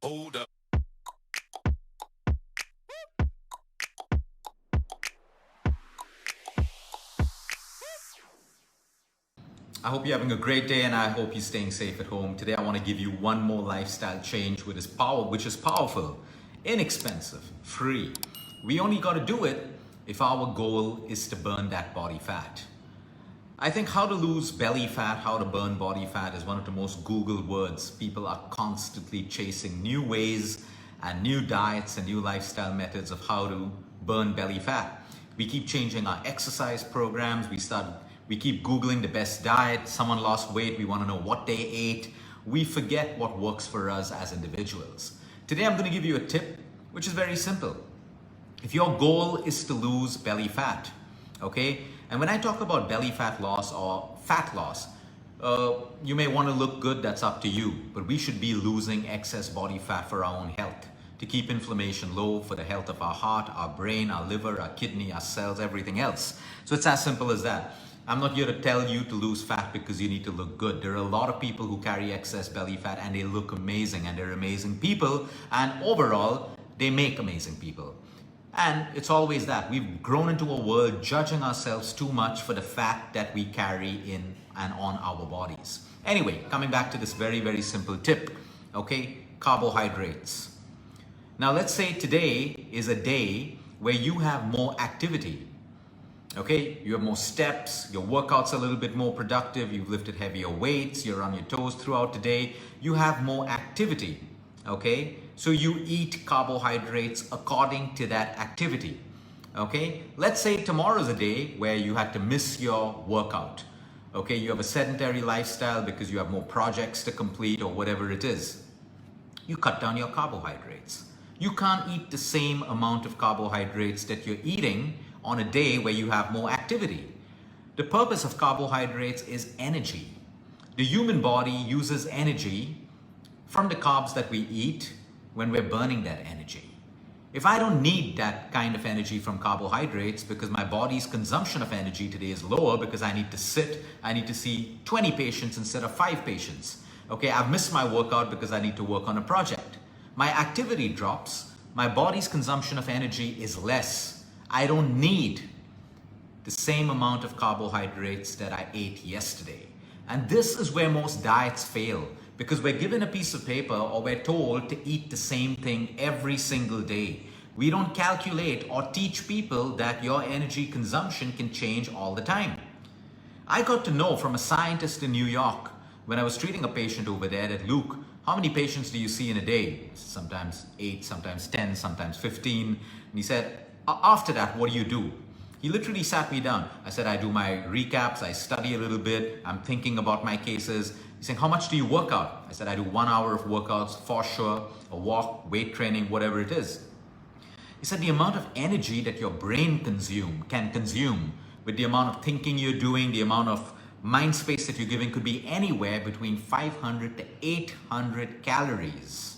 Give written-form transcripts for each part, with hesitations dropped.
Hold up. I hope you're having a great day and I hope you're staying safe at home. Today I want to give you one more lifestyle change which is powerful, inexpensive, free. We only got to do it if our goal is to burn that body fat. I think how to lose belly fat, how to burn body fat is one of the most Googled words. People are constantly chasing new ways and new diets and new lifestyle methods of how to burn belly fat. We keep changing our exercise programs. We keep Googling the best diet. Someone lost weight. We want to know what they ate. We forget what works for us as individuals. Today, I'm going to give you a tip, which is very simple. If your goal is to lose belly fat, okay? And when I talk about belly fat loss or fat loss, you may want to look good, that's up to you. But we should be losing excess body fat for our own health, to keep inflammation low, for the health of our heart, our brain, our liver, our kidney, our cells, everything else. So it's as simple as that. I'm not here to tell you to lose fat because you need to look good. There are a lot of people who carry excess belly fat and they look amazing and they're amazing people, and overall they make amazing people. And it's always that. We've grown into a world judging ourselves too much for the fat that we carry in and on our bodies. Anyway, coming back to this very, very simple tip, okay? Carbohydrates. Now let's say today is a day where you have more activity. Okay, you have more steps, your workout's a little bit more productive, you've lifted heavier weights, you're on your toes throughout the day, you have more activity, okay? So you eat carbohydrates according to that activity, okay? Let's say tomorrow's a day where you had to miss your workout, okay? You have a sedentary lifestyle because you have more projects to complete or whatever it is. You cut down your carbohydrates. You can't eat the same amount of carbohydrates that you're eating on a day where you have more activity. The purpose of carbohydrates is energy. The human body uses energy from the carbs that we eat when we're burning that energy. If I don't need that kind of energy from carbohydrates because my body's consumption of energy today is lower because I need to sit, I need to see 20 patients instead of 5 patients. Okay, I've missed my workout because I need to work on a project. My activity drops, my body's consumption of energy is less. I don't need the same amount of carbohydrates that I ate yesterday. And this is where most diets fail, because we're given a piece of paper or we're told to eat the same thing every single day. We don't calculate or teach people that your energy consumption can change all the time. I got to know from a scientist in New York when I was treating a patient over there that, Luke, how many patients do you see in a day? Sometimes 8, sometimes 10, sometimes 15. And he said, after that, what do you do? He literally sat me down. I said, I do my recaps, I study a little bit, I'm thinking about my cases. He's saying, how much do you work out? I said, I do 1 hour of workouts for sure, a walk, weight training, whatever it is. He said, the amount of energy that your brain can consume with the amount of thinking you're doing, the amount of mind space that you're giving could be anywhere between 500 to 800 calories.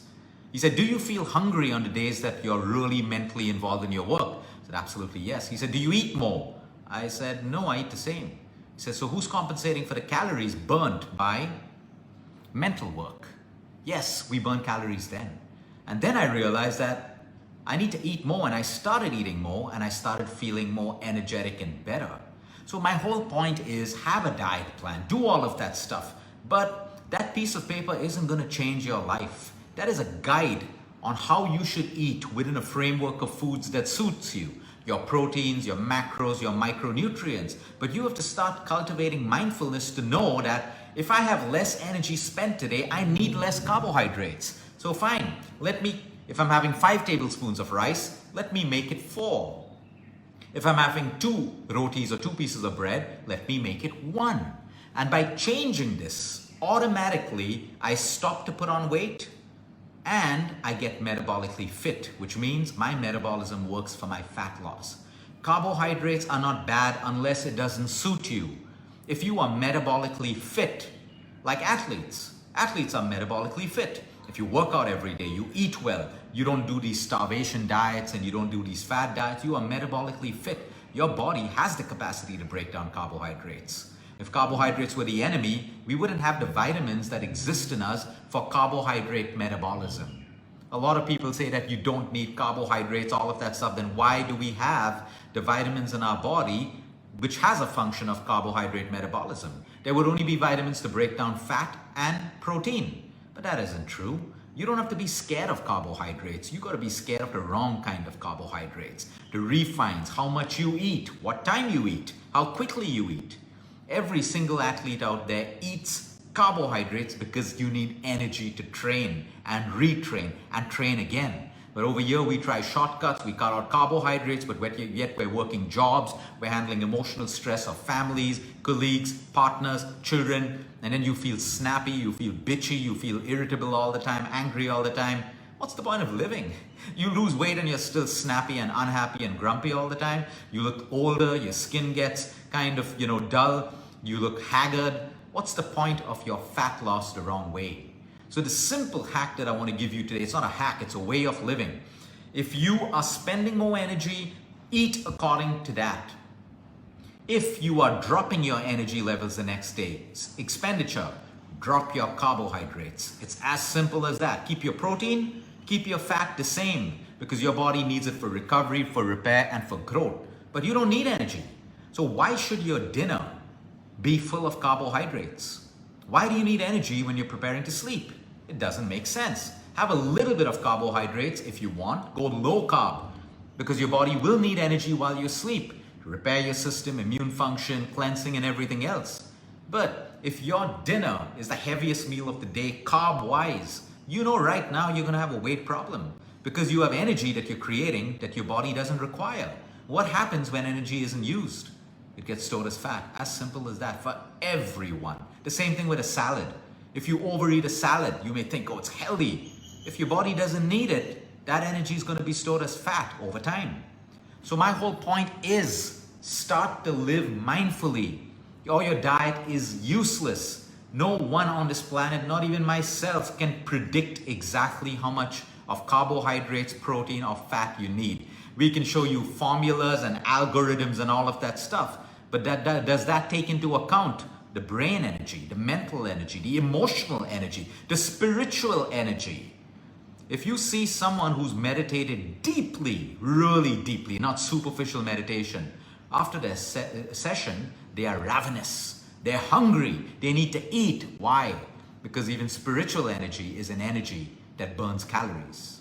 He said, do you feel hungry on the days that you're really mentally involved in your work? I said, absolutely yes. He said, do you eat more? I said, no, I eat the same. He said, so who's compensating for the calories burnt by mental work? Yes, we burn calories then. And then I realized that I need to eat more, and I started eating more and I started feeling more energetic and better. So my whole point is have a diet plan, do all of that stuff, but that piece of paper isn't going to change your life. That is a guide on how you should eat within a framework of foods that suits you. Your proteins, your macros, your micronutrients. But you have to start cultivating mindfulness to know that if I have less energy spent today, I need less carbohydrates. So fine, if I'm having 5 tablespoons of rice, let me make it 4. If I'm having 2 rotis or 2 pieces of bread, let me make it 1. And by changing this, automatically I stop to put on weight, and I get metabolically fit, which means my metabolism works for my fat loss. Carbohydrates are not bad unless it doesn't suit you. If you are metabolically fit, like athletes are metabolically fit. If you work out every day, you eat well, you don't do these starvation diets and you don't do these fad diets, you are metabolically fit. Your body has the capacity to break down carbohydrates. If carbohydrates were the enemy, we wouldn't have the vitamins that exist in us for carbohydrate metabolism. A lot of people say that you don't need carbohydrates, all of that stuff. Then why do we have the vitamins in our body which has a function of carbohydrate metabolism? There would only be vitamins to break down fat and protein. But that isn't true. You don't have to be scared of carbohydrates. You got to be scared of the wrong kind of carbohydrates. The refines, how much you eat, what time you eat, how quickly you eat. Every single athlete out there eats carbohydrates because you need energy to train and retrain and train again. But over here we try shortcuts, we cut out carbohydrates, but yet we're working jobs, we're handling emotional stress of families, colleagues, partners, children, and then you feel snappy, you feel bitchy, you feel irritable all the time, angry all the time. What's the point of living? You lose weight and you're still snappy and unhappy and grumpy all the time. You look older, your skin gets kind of, dull, you look haggard. What's the point of your fat loss the wrong way? So the simple hack that I want to give you today, it's not a hack, it's a way of living. If you are spending more energy, eat according to that. If you are dropping your energy levels the next day, expenditure, drop your carbohydrates. It's as simple as that. Keep your protein, keep your fat the same, because your body needs it for recovery, for repair, and for growth. But you don't need energy. So why should your dinner be full of carbohydrates? Why do you need energy when you're preparing to sleep? It doesn't make sense. Have a little bit of carbohydrates if you want. Go low carb, because your body will need energy while you sleep to repair your system, immune function, cleansing, and everything else. But if your dinner is the heaviest meal of the day carb-wise, you know right now you're going to have a weight problem because you have energy that you're creating that your body doesn't require. What happens when energy isn't used? It gets stored as fat. As simple as that for everyone. The same thing with a salad. If you overeat a salad, you may think, oh, it's healthy. If your body doesn't need it, that energy is going to be stored as fat over time. So my whole point is start to live mindfully. Or your diet is useless. No one on this planet, not even myself, can predict exactly how much of carbohydrates, protein, or fat you need. We can show you formulas and algorithms and all of that stuff. But does that take into account the brain energy, the mental energy, the emotional energy, the spiritual energy? If you see someone who's meditated deeply, really deeply, not superficial meditation, after their session, they are ravenous, they're hungry, they need to eat. Why? Because even spiritual energy is an energy that burns calories.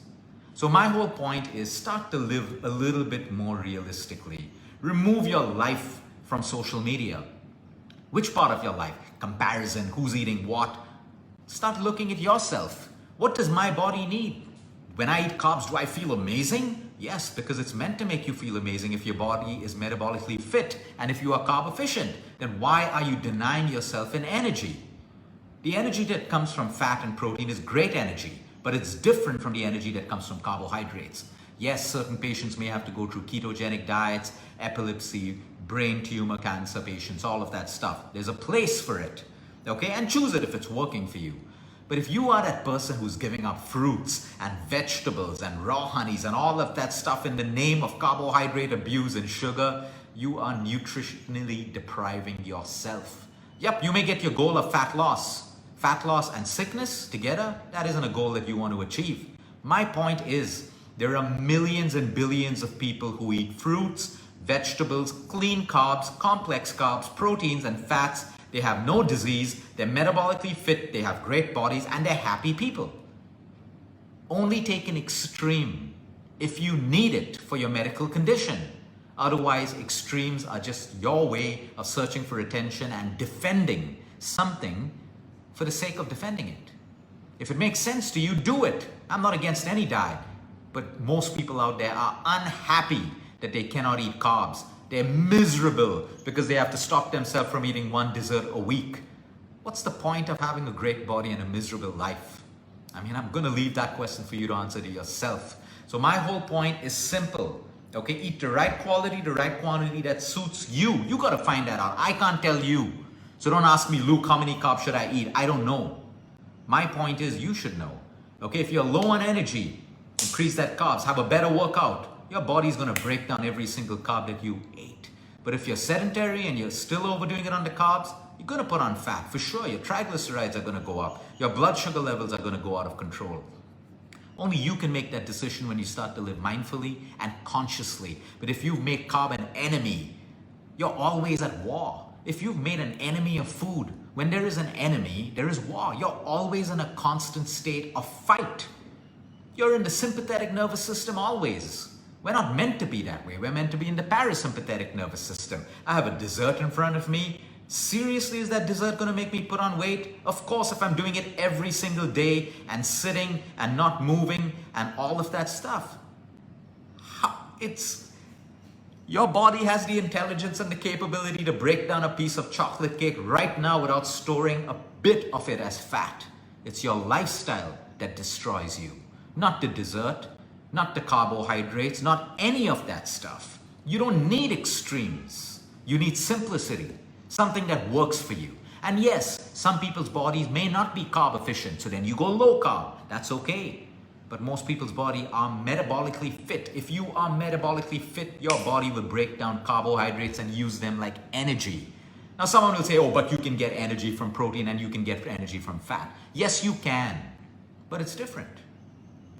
So my whole point is start to live a little bit more realistically. Remove your life from social media. Which part of your life? Comparison, who's eating what? Start looking at yourself. What does my body need? When I eat carbs, do I feel amazing? Yes, because it's meant to make you feel amazing if your body is metabolically fit and if you are carb efficient. Then why are you denying yourself in energy? The energy that comes from fat and protein is great energy, but it's different from the energy that comes from carbohydrates. Yes, certain patients may have to go through ketogenic diets, epilepsy, brain tumor cancer patients, all of that stuff. There's a place for it, okay? And choose it if it's working for you. But if you are that person who's giving up fruits and vegetables and raw honeys and all of that stuff in the name of carbohydrate abuse and sugar, you are nutritionally depriving yourself. Yep, you may get your goal of fat loss. Fat loss and sickness together, that isn't a goal that you want to achieve. My point is, there are millions and billions of people who eat fruits, vegetables, clean carbs, complex carbs, proteins, and fats. They have no disease, they're metabolically fit, they have great bodies, and they're happy people. Only take an extreme if you need it for your medical condition. Otherwise, extremes are just your way of searching for attention and defending something for the sake of defending it. If it makes sense to you, do it. I'm not against any diet, but most people out there are unhappy that they cannot eat carbs. They're miserable because they have to stop themselves from eating one dessert a week. What's the point of having a great body and a miserable life? I mean, I'm going to leave that question for you to answer to yourself. So my whole point is simple. Okay, eat the right quality, the right quantity that suits you. You got to find that out. I can't tell you. So don't ask me, Luke, how many carbs should I eat? I don't know. My point is you should know. Okay, if you're low on energy, increase that carbs, have a better workout. Your body's going to break down every single carb that you ate. But if you're sedentary and you're still overdoing it on the carbs, You're going to put on fat for sure. Your triglycerides are going to go up. Your blood sugar levels are going to go out of control. Only you can make that decision when you start to live mindfully and consciously. But if you've made carb an enemy, you're always at war. If you've made an enemy of food, when there is an enemy, there is war. You're always in a constant state of fight. You're in the sympathetic nervous system always. We're not meant to be that way. We're meant to be in the parasympathetic nervous system. I have a dessert in front of me. Seriously, is that dessert going to make me put on weight? Of course, if I'm doing it every single day and sitting and not moving and all of that stuff. Your body has the intelligence and the capability to break down a piece of chocolate cake right now without storing a bit of it as fat. It's your lifestyle that destroys you, not the dessert, not the carbohydrates, not any of that stuff. You don't need extremes. You need simplicity, something that works for you. And yes, some people's bodies may not be carb efficient, so then you go low carb. That's okay. But most people's body are metabolically fit. If you are metabolically fit, your body will break down carbohydrates and use them like energy. Now someone will say, oh, but you can get energy from protein and you can get energy from fat. Yes, you can, but it's different.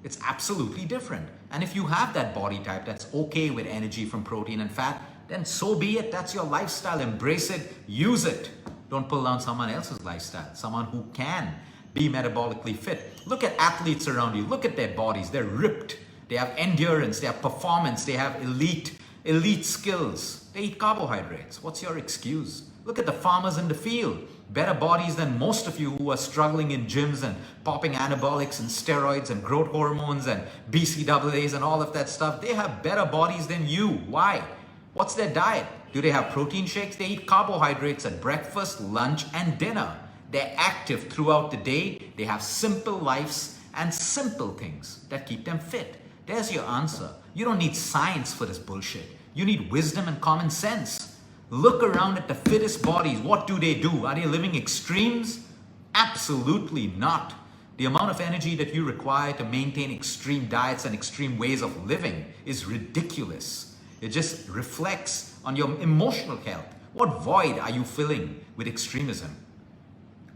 It's absolutely different. And if you have that body type that's okay with energy from protein and fat, then so be it. That's your lifestyle. Embrace it. Use it. Don't pull down someone else's lifestyle. Someone who can be metabolically fit. Look at athletes around you. Look at their bodies. They're ripped. They have endurance. They have performance. They have elite skills. They eat carbohydrates. What's your excuse? Look at the farmers in the field. Better bodies than most of you who are struggling in gyms and popping anabolics and steroids and growth hormones and BCAAs and all of that stuff. They have better bodies than you. Why? What's their diet? Do they have protein shakes? They eat carbohydrates at breakfast, lunch, and dinner. They're active throughout the day. They have simple lives and simple things that keep them fit. There's your answer. You don't need science for this bullshit. You need wisdom and common sense. Look around at the fittest bodies. What do they do? Are they living extremes? Absolutely not. The amount of energy that you require to maintain extreme diets and extreme ways of living is ridiculous. It just reflects on your emotional health. What void are you filling with extremism?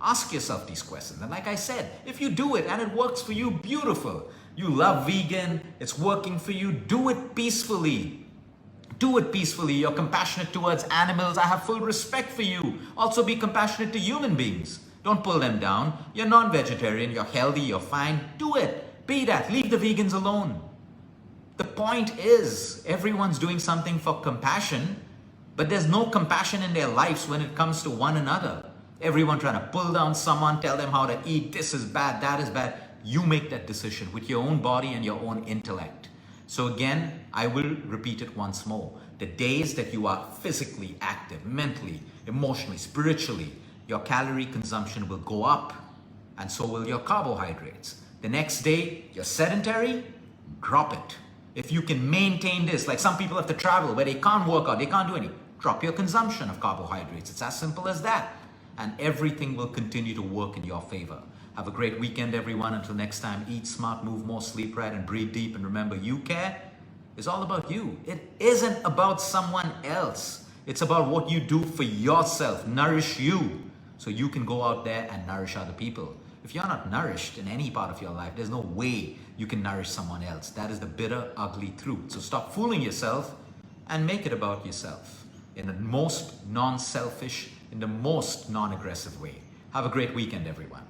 Ask yourself these questions. And like I said, if you do it and it works for you, beautiful. You love vegan, it's working for you, do it peacefully. Do it peacefully. You're compassionate towards animals. I have full respect for you. Also be compassionate to human beings. Don't pull them down. You're non-vegetarian, you're healthy, you're fine. Do it. Be that. Leave the vegans alone. The point is, everyone's doing something for compassion, but there's no compassion in their lives when it comes to one another. Everyone trying to pull down someone, tell them how to eat, this is bad, that is bad. You make that decision with your own body and your own intellect. So again, I will repeat it once more. The days that you are physically active, mentally, emotionally, spiritually, your calorie consumption will go up, and so will your carbohydrates. The next day, you're sedentary, drop it. If you can maintain this, like some people have to travel where they can't work out, they can't do anything, drop your consumption of carbohydrates. It's as simple as that. And everything will continue to work in your favor. Have a great weekend, everyone. Until next time, eat smart, move more, sleep right, and breathe deep. And remember, you care is all about you. It isn't about someone else. It's about what you do for yourself. Nourish you so you can go out there and nourish other people. If you're not nourished in any part of your life, there's no way you can nourish someone else. That is the bitter, ugly truth. So stop fooling yourself and make it about yourself in the most non-selfish, in the most non-aggressive way. Have a great weekend, everyone.